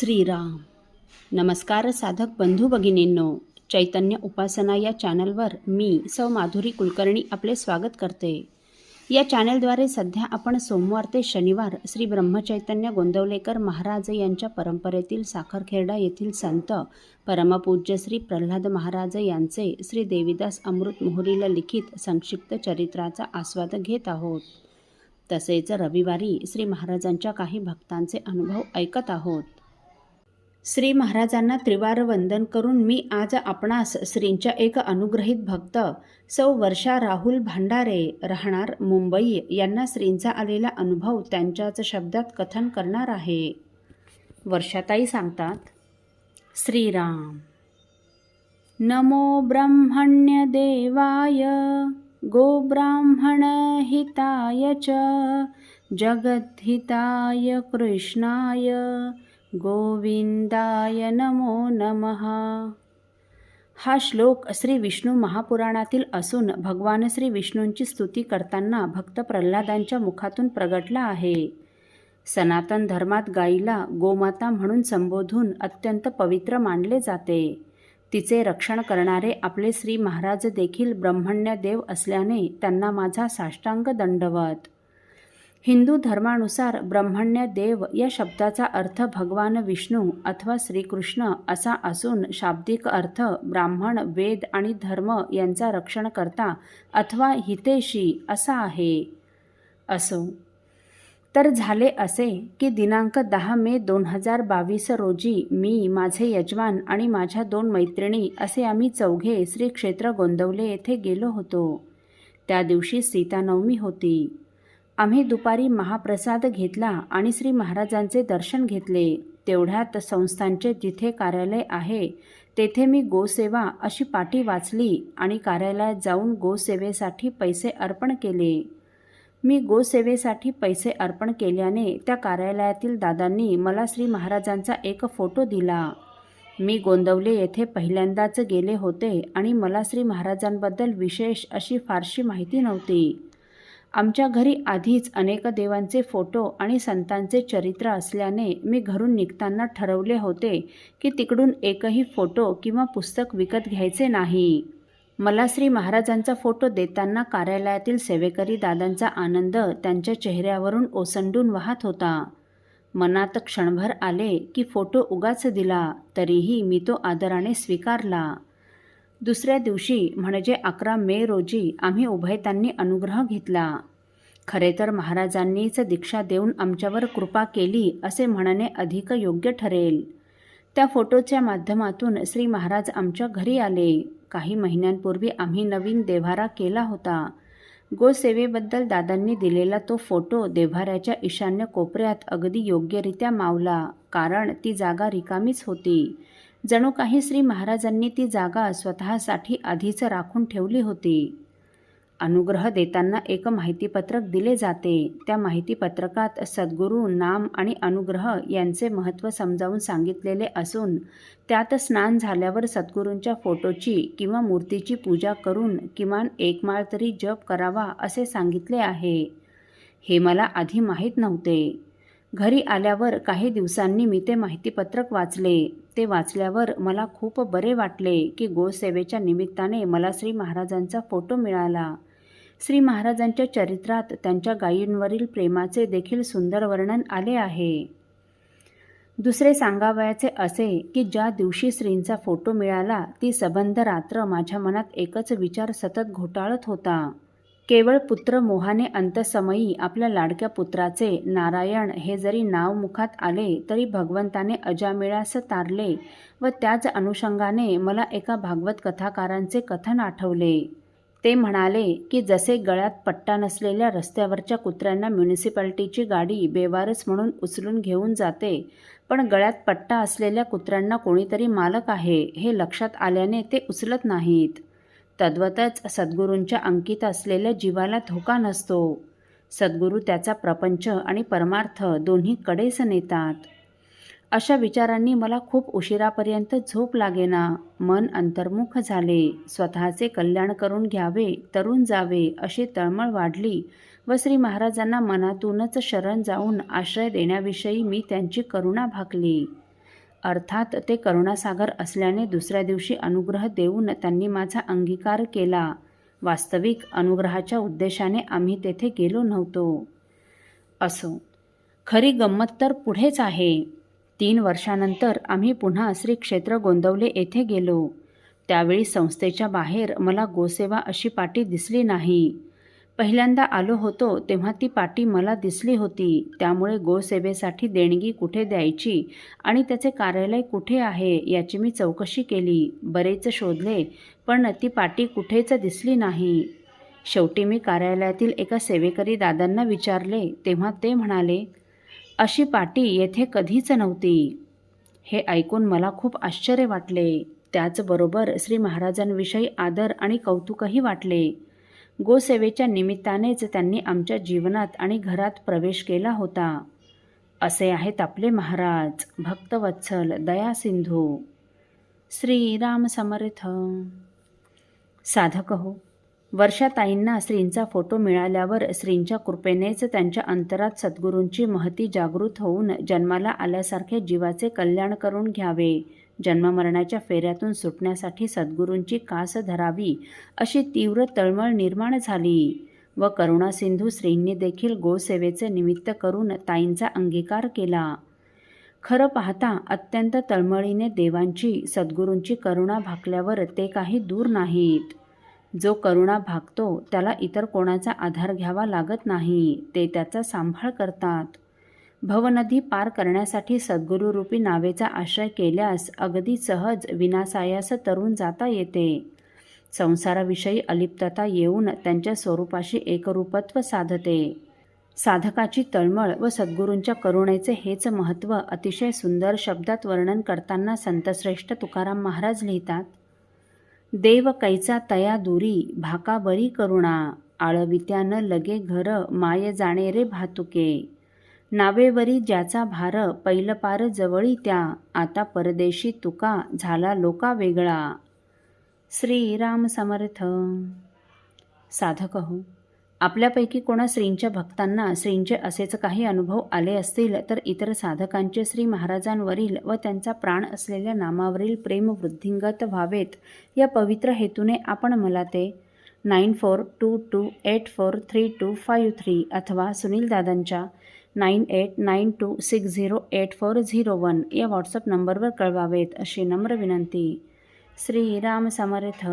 श्रीराम. नमस्कार साधक बंधू भगिनींनो, चैतन्य उपासना या चॅनलवर मी सौ माधुरी कुलकर्णी आपले स्वागत करते. या चॅनलद्वारे सध्या आपण सोमवार ते शनिवार श्री ब्रह्मचैतन्य गोंदवलेकर महाराज यांच्या परंपरेतील साखरखेर्डा येथील संत परमपूज्य श्री प्रल्हाद महाराज यांचे श्री देवीदास अमृत मोहरीला लिखित संक्षिप्त चरित्राचा आस्वाद घेत आहोत. तसेच रविवारी श्री महाराजांच्या काही भक्तांचे अनुभव ऐकत आहोत. श्री महाराजांना त्रिवार वंदन करून मी आज आपणास श्रींच्या एक अनुग्रहित भक्त सौ वर्षा राहुल भांडारे राहणार मुंबई यांना श्रींचा आलेला अनुभव त्यांच्याच शब्दात कथन करणार आहे. वर्षाताई सांगतात. श्रीराम. नमो ब्रह्मण्य देवाय गोब्राह्मण हिताय च जगद्हिताय कृष्णाय गोविंदाय नमो नमः. हा श्लोक श्री विष्णू महापुराणातील असून भगवान श्री विष्णूंची स्तुती करताना भक्त प्रल्हादांच्या मुखातून प्रगटला आहे. सनातन धर्मात गायीला गोमाता म्हणून संबोधून अत्यंत पवित्र मानले जाते. तिचे रक्षण करणारे आपले श्री महाराज देखील ब्रह्मण्य देव असल्याने त्यांना माझा साष्टांग दंडवत. हिंदू धर्मानुसार ब्रह्मण्य देव या शब्दाचा अर्थ भगवान विष्णू अथवा श्रीकृष्ण असा असून शाब्दिक अर्थ ब्राह्मण, वेद आणि धर्म यांचा रक्षणकर्ता अथवा हितेशी असा आहे. असो तर झाले असे की दिनांक 10 मे 2022 रोजी मी, माझे यजमान आणि माझ्या 2 मैत्रिणी असे आम्ही चौघे श्री क्षेत्र गोंदवले येथे गेलो होतो. त्या दिवशी सीतानवमी होती. आम्ही दुपारी महाप्रसाद घेतला आणि श्री महाराजांचे दर्शन घेतले. तेवढ्यात संस्थांचे जिथे कार्यालय आहे तेथे मी गोसेवा अशी पाटी वाचली आणि कार्यालयात जाऊन गोसेवेसाठी पैसे अर्पण केले. मी गोसेवेसाठी पैसे अर्पण केल्याने त्या कार्यालयातील दादांनी मला श्री महाराजांचा एक फोटो दिला. मी गोंदवले येथे पहिल्यांदाच गेले होते आणि मला श्री महाराजांबद्दल विशेष अशी फारशी माहिती नव्हती. आमच्या घरी आधीच अनेक देवांचे फोटो आणि संतांचे चरित्र असल्याने मी घरून निघताना ठरवले होते की तिकडून एकही फोटो किंवा पुस्तक विकत घ्यायचे नाही. मला श्री महाराजांचा फोटो देताना कार्यालयातील सेवेकरी दादांचा आनंद त्यांच्या चेहऱ्यावरून ओसंडून वाहत होता. मनात क्षणभर आले की फोटो उगाच दिला तरीही मी तो आदराने स्वीकारला. दुसऱ्या दिवशी म्हणजे 11 मे रोजी आम्ही उभयतांनी अनुग्रह घेतला. खरे तर महाराजांनीच दीक्षा देऊन आमच्यावर कृपा केली असे म्हणणे अधिक योग्य ठरेल. त्या फोटोच्या माध्यमातून श्री महाराज आमच्या घरी आले. काही महिन्यांपूर्वी आम्ही नवीन देव्हारा केला होता. गोसेवेबद्दल दादांनी दिलेला तो फोटो देव्हाऱ्याच्या ईशान्य कोपऱ्यात अगदी योग्यरित्या मावला, कारण ती जागा रिकामीच होती. जणू काही श्री महाराजांनी ती जागा स्वतःसाठी आधीच राखून ठेवली होती. अनुग्रह देताना एक माहितीपत्रक दिले जाते. त्या माहितीपत्रकात सद्गुरू, नाम आणि अनुग्रह यांचे महत्त्व समजावून सांगितलेले असून त्यात स्नान झाल्यावर सद्गुरूंच्या फोटोची किंवा मूर्तीची पूजा करून किमान 1 माळ तरी जप करावा असे सांगितले आहे. हे मला आधी माहीत नव्हते. घरी आल्यावर काही दिवसांनी मी ते माहितीपत्रक वाचले. ते वाचल्यावर मला खूप बरे वाटले की गोसेवेच्या निमित्ताने मला श्री महाराजांचा फोटो मिळाला. श्री महाराजांच्या चरित्रात त्यांच्या गायींवरील प्रेमाचे देखील सुंदर वर्णन आले आहे. दुसरे सांगावयाचे असे की ज्या दिवशी श्रींचा फोटो मिळाला ती सबंध रात्र माझ्या मनात एकच विचार सतत घोटाळत होता. केवळ पुत्र मोहाने अंतसमयी आपल्या लाडक्या पुत्राचे नारायण हे जरी नाव मुखात आले तरी भगवंताने अजामिळास तारले व त्याच अनुषंगाने मला एका भागवत कथाकारांचे कथन आठवले. ते म्हणाले की जसे गळ्यात पट्टा नसलेल्या रस्त्यावरच्या कुत्र्यांना म्युनिसिपॅलिटीची गाडी बेवारस म्हणून उचलून घेऊन जाते, पण गळ्यात पट्टा असलेल्या कुत्र्यांना कोणीतरी मालक आहे हे लक्षात आल्याने ते उचलत नाहीत, तद्वतच सद्गुरूंच्या अंकित असलेल्या जीवाला धोका नसतो. सद्गुरू त्याचा प्रपंच आणि परमार्थ दोन्ही कडेच नेतात. अशा विचारांनी मला खूप उशिरापर्यंत झोप लागेना. मन अंतर्मुख झाले. स्वतःचे कल्याण करून घ्यावे, तरुण जावे अशी तळमळ वाढली व श्री महाराजांना मनातूनच शरण जाऊन आश्रय देण्याविषयी मी त्यांची करुणा भाकली. अर्थात ते करुणासागर असल्याने दुसऱ्या दिवशी अनुग्रह देऊन त्यांनी माझा अंगीकार केला. वास्तविक अनुग्रहाच्या उद्देशाने आम्ही तेथे गेलो नव्हतो. असो, खरी गंमत तर पुढेच आहे. 3 वर्षानंतर आम्ही पुन्हा श्री क्षेत्र गोंदवले येथे गेलो. त्यावेळी संस्थेच्या बाहेर मला गोसेवा अशी पाटी दिसली नाही. पहिल्यांदा आलो होतो तेव्हा ती पाटी मला दिसली होती. त्यामुळे गोसेवेसाठी देणगी कुठे द्यायची आणि त्याचे कार्यालय कुठे आहे याची मी चौकशी केली. बरेच शोधले, पण ती पाटी कुठेच दिसली नाही. शेवटी मी कार्यालयातील एका सेवेकरी दादांना विचारले, तेव्हा ते म्हणाले, अशी पाटी येथे कधीच नव्हती. हे ऐकून मला खूप आश्चर्य वाटले. त्याचबरोबर श्री महाराजांविषयी आदर आणि कौतुकही वाटले. गोसेवेच्या निमित्तानेच त्यांनी आमच्या जीवनात आणि घरात प्रवेश केला होता. असे आहेत आपले महाराज, भक्तवत्सल, दयासिंधू. श्रीराम समर्थ. साधक हो, वर्षाताईंना श्रींचा फोटो मिळाल्यावर श्रींच्या कृपेनेच त्यांच्या अंतरात सद्गुरूंची महती जागृत होऊन जन्माला आल्यासारखे जीवाचे कल्याण करून घ्यावे, जन्ममरणाच्या फेऱ्यातून सुटण्यासाठी सद्गुरूंची कास धरावी अशी तीव्र तळमळ निर्माण झाली व करुणासिंधू श्रींनी देखील गोसेवेचे निमित्त करून ताईंचा अंगीकार केला. खरं पाहता अत्यंत तळमळीने देवांची, सद्गुरूंची करुणा भाकल्यावर ते काही दूर नाहीत. जो करुणा भागतो त्याला इतर कोणाचा आधार घ्यावा लागत नाही, ते त्याचा सांभाळ करतात. भवनदी पार करण्यासाठी सद्गुरूरूपी नावेचा आश्रय केल्यास अगदी सहज विनासायास तरून जाता येते. संसाराविषयी अलिप्तता येऊन त्यांच्या स्वरूपाशी एकरूपत्व साधते. साधकाची तळमळ व सद्गुरूंच्या करुणेचे हेच महत्त्व अतिशय सुंदर शब्दात वर्णन करताना संतश्रेष्ठ तुकाराम महाराज लिहितात, देव कैचा तया दुरी भाका बरी करुणा, आळवित्या न लगे घर माय जाणे रे भातुके, नावेवरी ज्याचा भार पैल पार जवळी त्या, आता परदेशी तुका झाला लोका वेगळा. श्रीराम समर्थ. साधक हो, आपल्यापैकी कोणा श्रींच्या भक्तांना श्रींचे असेच काही अनुभव आले असतील तर इतर साधकांचे श्री महाराजांवरील व त्यांचा प्राण असलेल्या नामावरील प्रेम वृद्धिंगत व्हावेत या पवित्र हेतूने आपण मला ते 9422843253 अथवा सुनील दादांच्या 9892608401 या व्हॉट्सअप नंबरवर कळवावेत अशी नम्र विनंती. श्रीराम समर्थ.